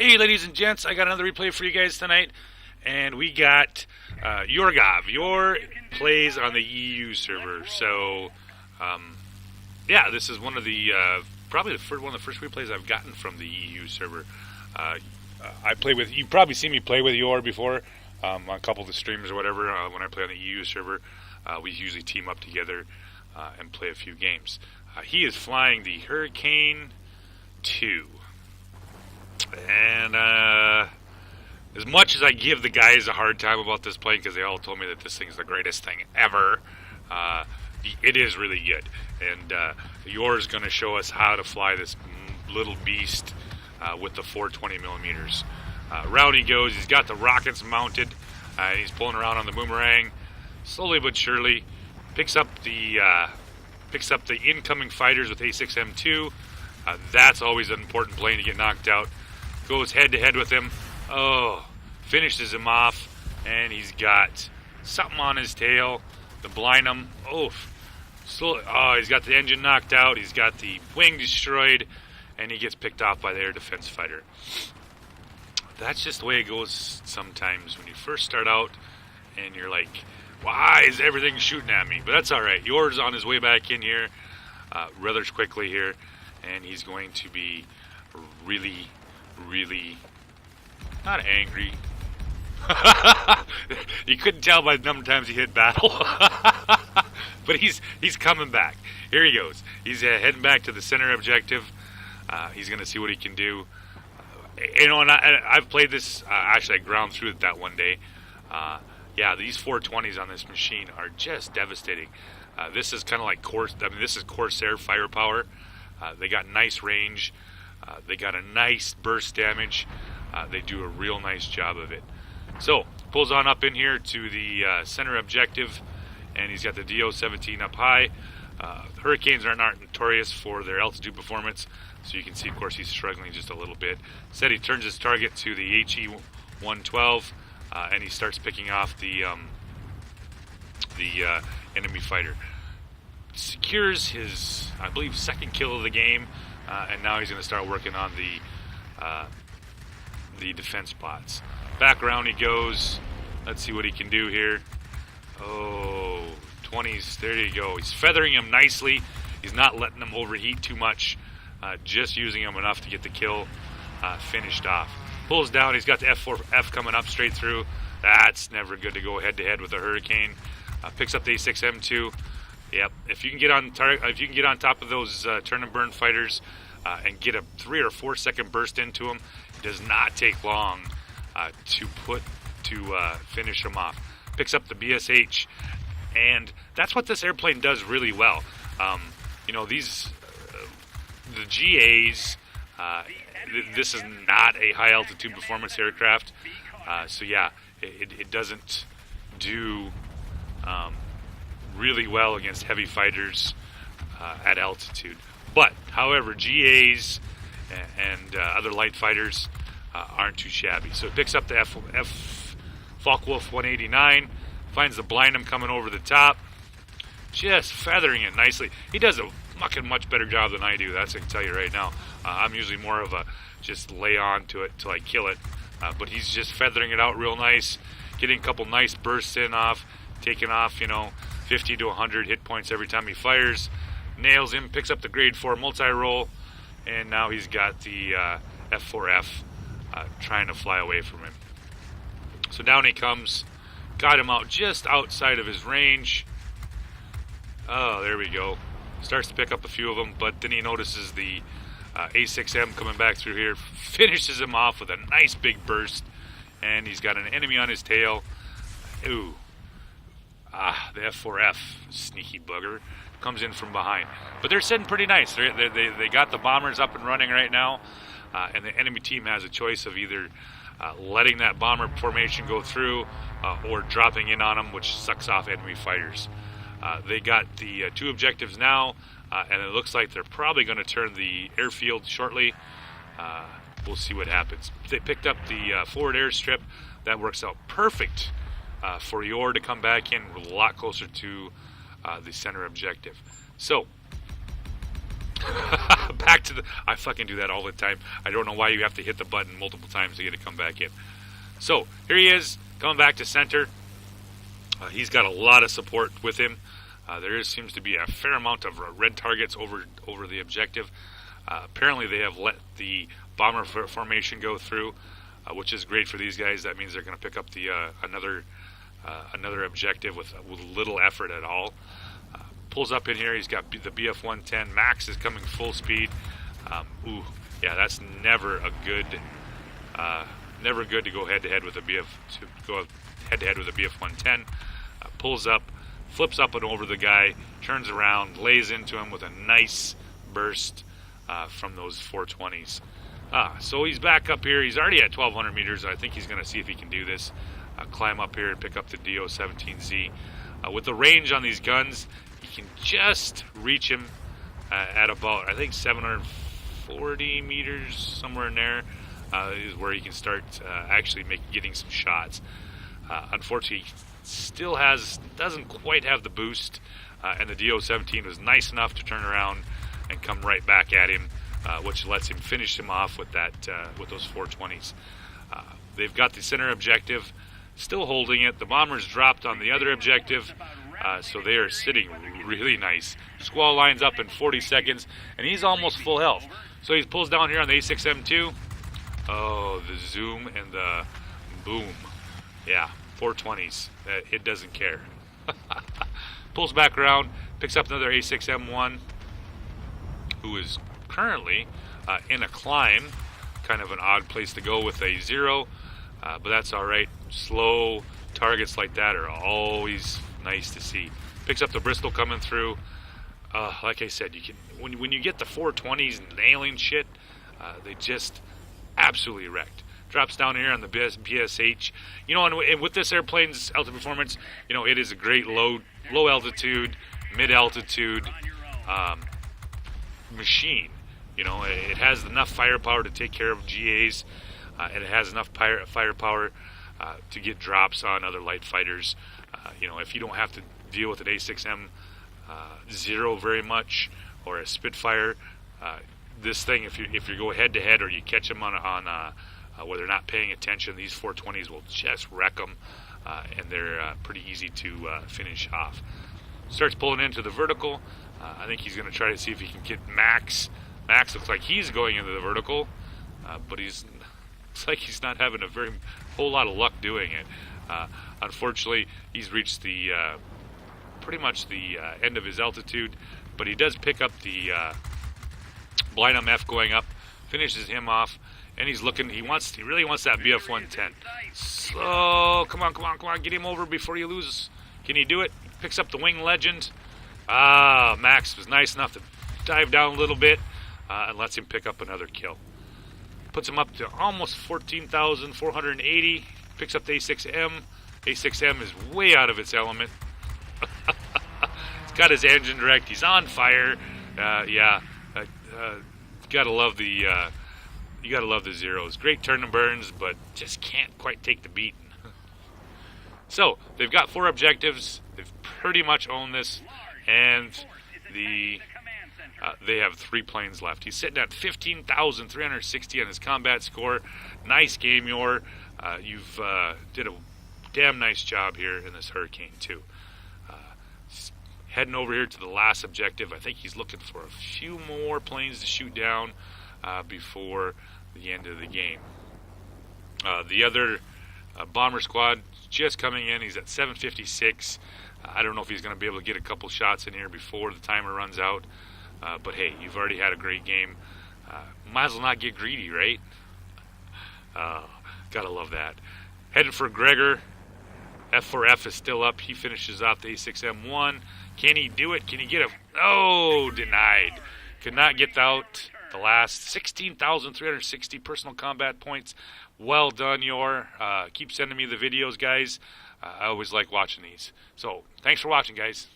Hey, ladies and gents, I got another replay for you guys tonight, and we got Yorgov. Yor plays on the EU server, so yeah, this is one of the probably one of the first replays I've gotten from the EU server. I play with you've probably seen me play with Yor before on a couple of the streams or whatever. When I play on the EU server, we usually team up together and play a few games. He is flying the Hurricane 2. And as much as I give the guys a hard time about this plane because they all told me that this thing is the greatest thing ever, it is really good. And Yor is going to show us how to fly this little beast with the 420 millimeters. Round he goes. He's got the rockets mounted. And he's pulling around on the boomerang, slowly but surely. Picks up the incoming fighters with A6M2. That's always an important plane to get knocked out. Goes head-to-head with him. Oh, finishes him off. And he's got something on his tail to blind him. Oh, he's got the engine knocked out. He's got the wing destroyed. And he gets picked off by the air defense fighter. That's just the way it goes sometimes when you first start out. And you're like, why is everything shooting at me? But that's all right. Yor's on his way back in here rather quickly here. And he's going to be really not angry. You couldn't tell by the number of times he hit battle. But he's coming back. Here he goes. He's heading back to the center objective. He's going to see what he can do. And I've played this. Actually, I ground through it that one day. Yeah, these 420s on this machine are just devastating. This is kind of like this is Corsair firepower. They got nice range. They got a nice burst damage. They do a real nice job of it. So, pulls on up in here to the center objective, and he's got the DO-17 up high. Hurricanes are not notorious for their altitude performance, so you can see, of course, he's struggling just a little bit. Said he turns his target to the HE-112, and he starts picking off the enemy fighter. Secures his, I believe, second kill of the game, and now he's going to start working on the defense bots. Back around he goes. Let's see what he can do here. Oh, 20s. There you go. He's feathering him nicely. He's not letting him overheat too much. Just using him enough to get the kill finished off. Pulls down. He's got the F4F coming up straight through. That's never good to go head-to-head with a Hurricane. Picks up the A6M2. Yep. If you can get on on top of those turn and burn fighters and get a 3 or 4 second burst into them, it does not take long to finish them off. Picks up the BSH, and that's what this airplane does really well. These the GAs. This is not a high altitude performance aircraft, so yeah, it doesn't do really well against heavy fighters at altitude. But, however, GAs and other light fighters aren't too shabby. So it picks up the Focke-Wulf 189, finds the Blindum coming over the top, just feathering it nicely. He does a much better job than I do, that's I can tell you right now. I'm usually more of a just lay on to it till I kill it. But he's just feathering it out real nice, getting a couple nice bursts taking off, 50 to 100 hit points every time he fires. Nails him, picks up the grade 4 multi-roll, and now he's got the F4F trying to fly away from him. So down he comes, got him out just outside of his range. Oh, there we go. Starts to pick up a few of them, but then he notices the A6M coming back through here, finishes him off with a nice big burst, and he's got an enemy on his tail. Ooh. The F4F, sneaky bugger, comes in from behind. But they're sitting pretty nice. They got the bombers up and running right now, and the enemy team has a choice of either letting that bomber formation go through or dropping in on them, which sucks off enemy fighters. They got the 2 objectives now, and it looks like they're probably going to turn the airfield shortly. We'll see what happens. They picked up the forward airstrip. That works out perfect for Yor to come back in a lot closer to the center objective. So, back to the... I fucking do that all the time. I don't know why you have to hit the button multiple times to get it come back in. So, here he is, coming back to center. He's got a lot of support with him. Seems to be a fair amount of red targets over the objective. Apparently they have let the bomber formation go through, which is great for these guys. That means they're going to pick up the another objective with little effort at all. Pulls up in here. He's got the BF-110. Max is coming full speed. Yeah, that's never a good, never good to go head to head with a BF-110. Pulls up, flips up and over the guy, turns around, lays into him with a nice burst from those 420s. So he's back up here. He's already at 1,200 meters. I think he's going to see if he can do this. Climb up here and pick up the DO-17Z. With the range on these guns, you can just reach him at about, I think, 740 meters, somewhere in there, is where he can start actually getting some shots. Unfortunately, he still doesn't quite have the boost, and the DO-17 was nice enough to turn around and come right back at him, which lets him finish him off with with those 420s. They've got the center objective, still holding it. The bombers dropped on the other objective, so they are sitting really nice. Squall lines up in 40 seconds, and he's almost full health. So he pulls down here on the A6M2. Oh, the zoom and the boom. Yeah, 420s. It doesn't care. Pulls back around, picks up another A6M1, who is currently in a climb. Kind of an odd place to go with a 0, but that's all right. Slow targets like that are always nice to see. Picks up the Bristol coming through. Like I said, you can when you get the 420s nailing shit, they just absolutely wrecked. Drops down here on the BSH. You know, and with this airplane's altitude performance, you know, it is a great low altitude, mid altitude machine. You know, it has enough firepower to take care of GAs, and it has enough firepower to get drops on other light fighters. You know, if you don't have to deal with an A6M 0 very much, or a Spitfire, this thing, if you go head to head or you catch them on where they're not paying attention, these 420s will just wreck them, and they're pretty easy to finish off. Starts pulling into the vertical. I think he's going to try to see if he can get Max. Max looks like he's going into the vertical, but looks like he's not having a whole lot of luck doing it. Unfortunately, he's reached the pretty much the end of his altitude, but he does pick up the blind MF going up, finishes him off, and he's looking. He really wants that BF-110. So come on, get him over before you lose. Can he do it? Picks up the Wing Legend. Max was nice enough to dive down a little bit and lets him pick up another kill. Puts him up to almost 14,480. Picks up the A6M. A6M is way out of its element. It's got his engine direct. He's on fire. You gotta love the zeros. Great turn and burns, but just can't quite take the beating. So they've got 4 objectives. They've pretty much owned this, and they have 3 planes left. He's sitting at 15,360 on his combat score. Nice game, Yor. You've did a damn nice job here in this Hurricane 2. Heading over here to the last objective. I think he's looking for a few more planes to shoot down before the end of the game. The other bomber squad just coming in. He's at 756. I don't know if he's going to be able to get a couple shots in here before the timer runs out. But hey, you've already had a great game. Might as well not get greedy, right? Gotta love that. Heading for Gregor. F4F is still up. He finishes off the A6M1. Can he do it? Can he get a... Oh, denied. Could not get out the last 16,360 personal combat points. Well done, Yor. Keep sending me the videos, guys. I always like watching these. So, thanks for watching, guys.